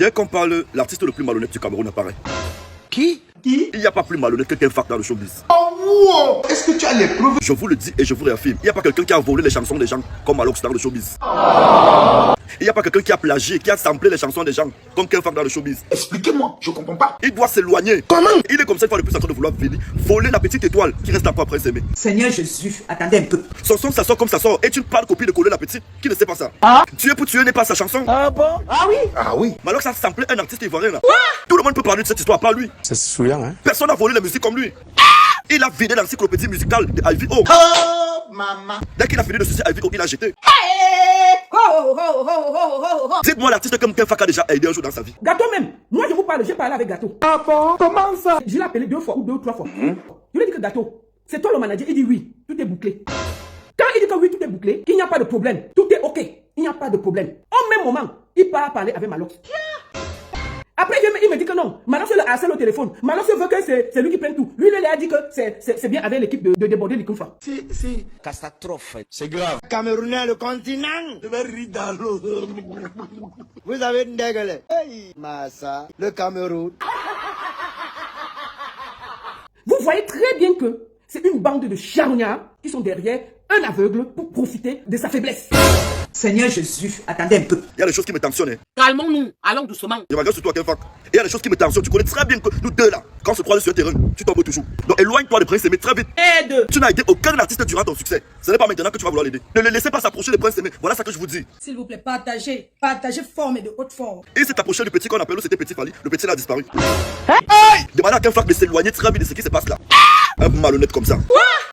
Dès qu'on parle, l'artiste le plus malhonnête du Cameroun apparaît. Qui? Il n'y a pas plus malhonnête que Ken Fak dans le showbiz. Oh wow! Est-ce que tu as les preuves? Je vous le dis et je vous réaffirme, il n'y a pas quelqu'un qui a volé les chansons des gens comme Malox dans le showbiz. Il n'y a pas quelqu'un qui a plagié, qui a samplé les chansons des gens comme Ken Fak dans le showbiz. Expliquez-moi, je comprends pas. Il doit s'éloigner. Comment? Il est comme cette fois de plus en train de vouloir venir voler la petite étoile qui reste encore après s'aimer. Seigneur Jésus, attendez un peu. Son son, ça sort comme ça sort. Et tu ne parles copie de coller la petite qui ne sait pas ça. Tuer pour tuer n'est pas sa chanson. Ah bon? Ah oui? Ah oui? Malox a samplé un artiste ivoirien là. Tout le monde peut parler de cette histoire, pas lui. C'est souillant, hein? Personne n'a volé la musique comme lui. Il a vidé l'encyclopédie musicale de Ivy O. Oh maman! Dès qu'il a fini de sucer Ivy O, il a jeté. Dites-moi l'artiste comme Ken Fak a déjà aidé un jour dans sa vie. Gâteau même. Moi, je vous parle, j'ai parlé avec Gâteau. Ah bon? Comment ça? Je l'ai appelé 2 fois ou 2 ou 3 fois. Je lui ai dit que Gâteau, c'est toi le manager. Il dit oui, tout est bouclé. Quand il dit que oui, tout est bouclé, qu'il n'y a pas de problème, tout est ok, il n'y a pas de problème. Au même moment, il part parler avec Malox. Après, il me dit que non, Malox le harcèle au téléphone. Malox veut que c'est lui qui prenne tout. Lui, il a dit que c'est bien avec l'équipe de déborder les Koufra. C'est catastrophe. C'est grave. Camerounais, le continent. Je vais rire dans l'eau. Vous avez une dégueule. Hey, Massa, le Cameroun. Vous voyez très bien que c'est une bande de charognards qui sont derrière un aveugle pour profiter de sa faiblesse. Seigneur Jésus, attendez un peu. Il y a des choses qui me tentionnent. Hein. Calmons-nous, allons doucement. Je regarde sur toi, Ken Fak. Et il y a des choses qui me tentionnent. Tu connais très bien que nous deux là, quand on se croise sur le terrain, tu tombes toujours. Donc éloigne-toi de Prince Aimé très vite. Aide. Tu n'as aidé aucun artiste durant ton succès. Ce n'est pas maintenant que tu vas vouloir l'aider. Ne le laissez pas s'approcher de Prince Aimé. Voilà ce que je vous dis. S'il vous plaît, partagez. Partagez forme et de haute forme. Il s'est approché du petit qu'on appelle, c'était Petit Fali. Le petit là a disparu. Demandez à Ken Fak de s'éloigner très vite de ce qui se passe là. Un malhonnête comme ça.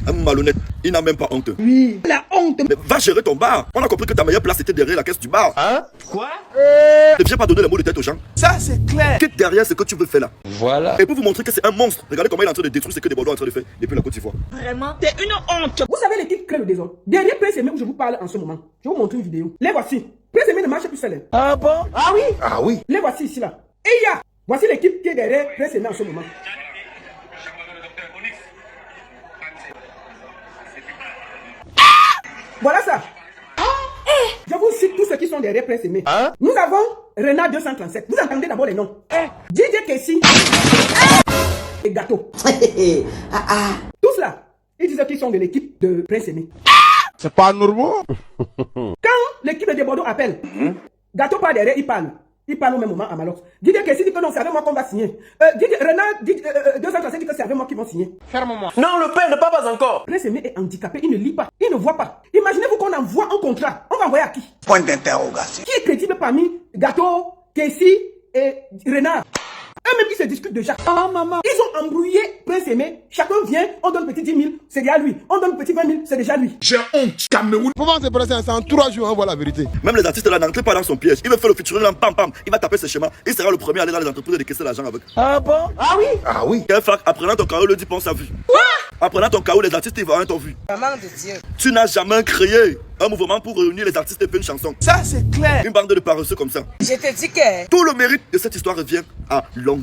Un malhonnête. Il n'a même pas honte. Oui, la honte. Mais va gérer ton bar. On a compris que ta meilleure place était derrière la caisse du bar. Hein? Quoi? Ne viens pas donner les mots de tête aux gens. Ça, c'est clair. Quitte derrière ce que tu veux faire là. Voilà. Et pour vous montrer que c'est un monstre, regardez comment il est en train de détruire ce que des Bordeaux est en train de faire depuis la Côte d'Ivoire. Vraiment, c'est une honte. Vous savez l'équipe crée le désordre. Derrière Prince Aimé où je vous parle en ce moment. Je vais vous montrer une vidéo. Les voici. Prince Aimé ne marche plus seul. Ah bon? Ah oui? Ah oui? Les voici ici là. Et il y a. Voici l'équipe qui est derrière Prince Aimé en ce moment. Voilà ça. Je vous cite tous ceux qui sont derrière Prince Aimé. Nous avons Renard 237. Vous entendez d'abord les noms. DJ Kessi. Et Gâteau. Tous là, ils disent qu'ils sont de l'équipe de Prince Aimé. C'est pas normal. Quand l'équipe de Bordeaux appelle, Gâteau part derrière, il parle. Il parle au même moment à Malox. DJ Kessi dit que non, c'est avec moi qu'on va signer. Renard 237 dit que c'est avec moi qu'ils vont signer. Ferme-moi. Non, le père ne part pas encore. Prince Aimé est handicapé, il ne lit pas, il ne voit pas. Imaginez-vous qu'on envoie un contrat. On va envoyer à qui? Point d'interrogation. Qui est crédible parmi Gâteau, Kessi et Renard? Eux-mêmes, ils se discutent déjà. Ah, maman. Ils ont embrouillé Prince Aimé. Chacun vient, on donne petit 10 000, c'est déjà lui. On donne petit 20 000, c'est déjà lui. J'ai honte. Cameroun. Comment se passer en 3 jours, on voit la vérité. Même les artistes là n'entrent pas dans son piège. Il veut faire le featuring là, pam pam. Il va taper ses schémas. Il sera le premier à aller dans les entreprises et décaisser l'argent avec. Ah bon? Ah oui? Ah oui? Ken Fak, apprenant ton chaos, le dit pense à vue. Apprenant ton chaos, les artistes ivoiriens t'ont vu. Maman de Dieu. Tu n'as jamais créé un mouvement pour réunir les artistes et faire une chanson. Ça, c'est clair. Une bande de paresseux comme ça. Je te dis que... Tout le mérite de cette histoire revient à Longuet.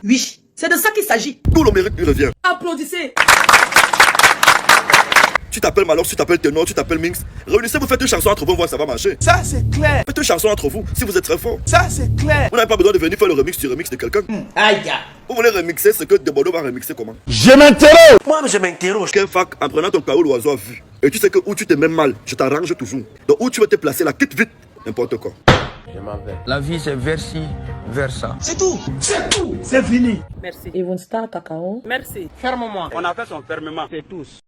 Oui, c'est de ça qu'il s'agit. Tout le mérite il revient. Applaudissez. Tu t'appelles Malox, tu t'appelles Tenor, tu t'appelles Minx. Réunissez, vous faites une chanson entre vous, on voit ça va marcher. Ça, c'est clair. Faites une chanson entre vous si vous êtes très fort. Ça, c'est clair. Vous n'avez pas besoin de venir faire le remix du remix de quelqu'un. Aïe. Vous voulez remixer ce que De Bordeaux va remixer comment? Je m'interroge. Moi, je m'interroge. Ken Fak, en prenant ton chaos, l'oiseau a vu. Et tu sais que où tu te mets mal, je t'arrange toujours. Donc où tu veux te placer là, quitte vite, n'importe quoi. Je m'en vais. La vie, c'est vers-ci, vers ça. C'est tout. C'est tout. C'est fini. Merci. Ils vont start cacao. Merci. Ferme-moi. On a fait son fermement. C'est tous.